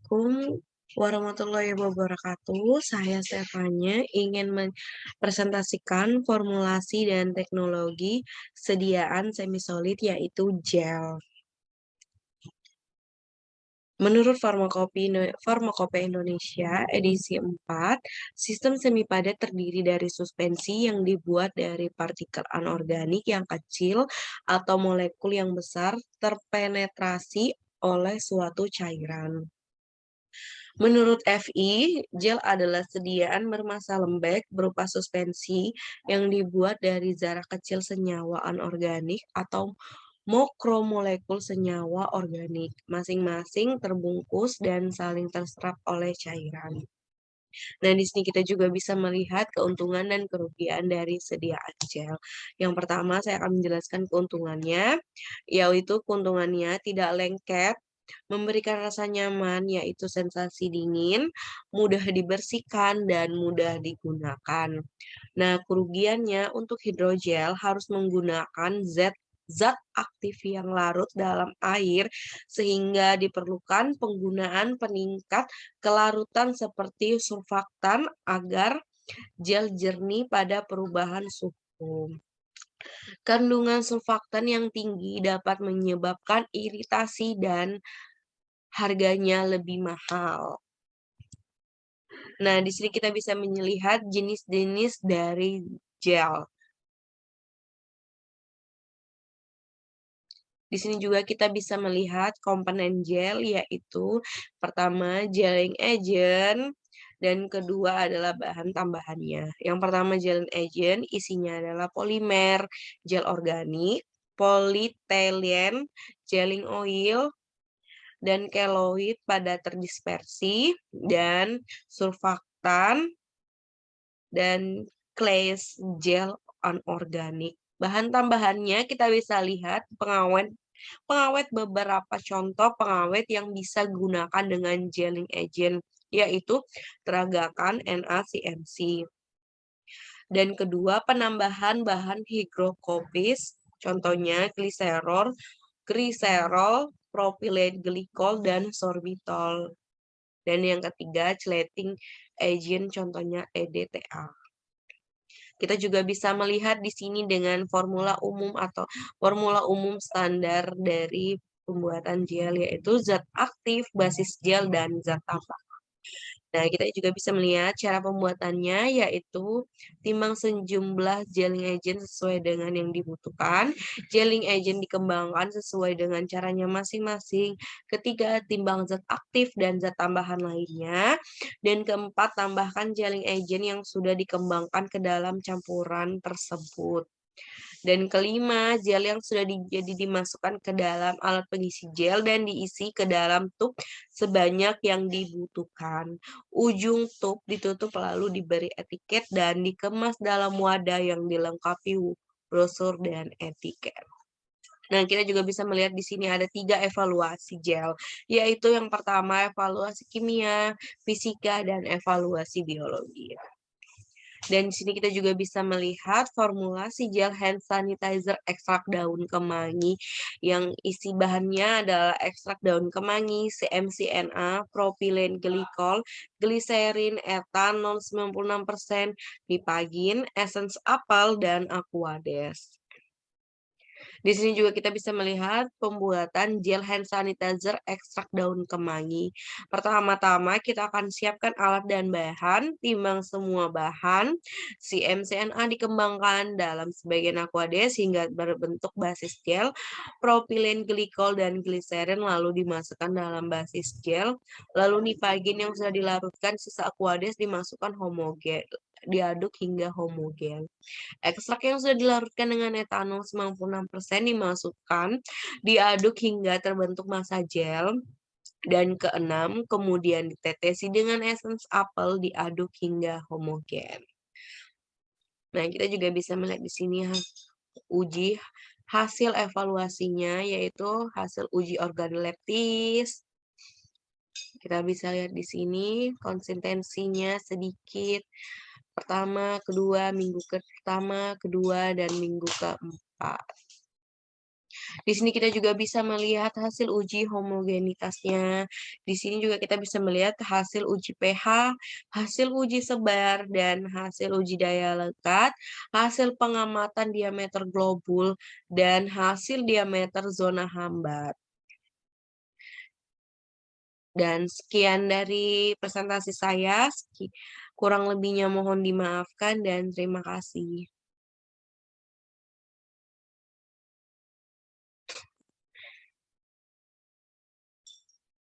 Assalamualaikum warahmatullahi wabarakatuh. Saya Stefanya ingin mempresentasikan formulasi dan teknologi sediaan semisolid yaitu gel. Menurut Farmakope Indonesia edisi 4, sistem semi padat terdiri dari suspensi yang dibuat dari partikel anorganik yang kecil atau molekul yang besar terpenetrasi oleh suatu cairan. Menurut FI, gel adalah sediaan bermassa lembek berupa suspensi yang dibuat dari zarah kecil senyawa anorganik atau makromolekul senyawa organik, masing-masing terbungkus dan saling terserap oleh cairan. Nah, di sini kita juga bisa melihat keuntungan dan kerugian dari sediaan gel. Yang pertama, saya akan menjelaskan keuntungannya, yaitu keuntungannya tidak lengket, memberikan rasa nyaman, yaitu sensasi dingin, mudah dibersihkan, dan mudah digunakan. Nah, kerugiannya untuk hidrogel harus menggunakan zat aktif yang larut dalam air sehingga diperlukan penggunaan peningkat kelarutan seperti surfaktan agar gel jernih pada perubahan suhu. Kandungan surfaktan yang tinggi dapat menyebabkan iritasi dan harganya lebih mahal. Nah, di sini kita bisa melihat jenis-jenis dari gel. Di sini juga kita bisa melihat komponen gel, yaitu pertama gelling agent, dan kedua adalah bahan tambahannya. Yang pertama gelling agent isinya adalah polimer, gel organik, polyethylene, gelling oil, dan keloid pada terdispersi, dan surfaktan, dan glaze gel anorganik. Bahan tambahannya kita bisa lihat pengawet beberapa contoh pengawet yang bisa gunakan dengan gelling agent, yaitu teragakan NaCNC. Dan kedua, penambahan bahan higrokopis, contohnya gliserol, propylene glycol, dan sorbitol. Dan yang ketiga, chelating agent, contohnya EDTA. Kita juga bisa melihat di sini dengan formula umum standar dari pembuatan gel, yaitu zat aktif, basis gel, dan zat tambah. Nah, kita juga bisa melihat cara pembuatannya, yaitu timbang sejumlah gelling agent sesuai dengan yang dibutuhkan. Gelling agent dikembangkan sesuai dengan caranya masing-masing. Ketiga, timbang zat aktif dan zat tambahan lainnya. Dan keempat, tambahkan gelling agent yang sudah dikembangkan ke dalam campuran tersebut. Dan kelima, gel yang sudah dimasukkan ke dalam alat pengisi gel dan diisi ke dalam tub sebanyak yang dibutuhkan. Ujung tub ditutup lalu diberi etiket dan dikemas dalam wadah yang dilengkapi brosur dan etiket. Nah, kita juga bisa melihat di sini ada 3 evaluasi gel, yaitu yang pertama evaluasi kimia, fisika, dan evaluasi biologi. Dan di sini kita juga bisa melihat formulasi gel hand sanitizer ekstrak daun kemangi yang isi bahannya adalah ekstrak daun kemangi, CMCNA, propylene glycol, gliserin, etanol 96%, pipagin, essence apel, dan aquades. Di sini juga kita bisa melihat pembuatan gel hand sanitizer ekstrak daun kemangi. Pertama-tama kita akan siapkan alat dan bahan, timbang semua bahan. Si MCNA dikembangkan dalam sebagian aquades hingga berbentuk basis gel. Propylene glycol dan gliserin lalu dimasukkan dalam basis gel. Lalu nipagin yang sudah dilarutkan sisa aquades dimasukkan homogen, diaduk hingga homogen. Ekstrak yang sudah dilarutkan dengan etanol 96% dimasukkan, diaduk hingga terbentuk massa gel. Dan keenam, kemudian ditetesi dengan essence apel, diaduk hingga homogen. Nah, kita juga bisa melihat di sini uji hasil evaluasinya, yaitu hasil uji organoleptis. Kita bisa lihat di sini konsistensinya sedikit. Pertama, kedua, minggu pertama, kedua, dan minggu keempat. Di sini kita juga bisa melihat hasil uji homogenitasnya. Di sini juga kita bisa melihat hasil uji pH, hasil uji sebar, dan hasil uji daya lekat, hasil pengamatan diameter globul, dan hasil diameter zona hambat. Dan sekian dari presentasi saya, kurang lebihnya mohon dimaafkan dan terima kasih.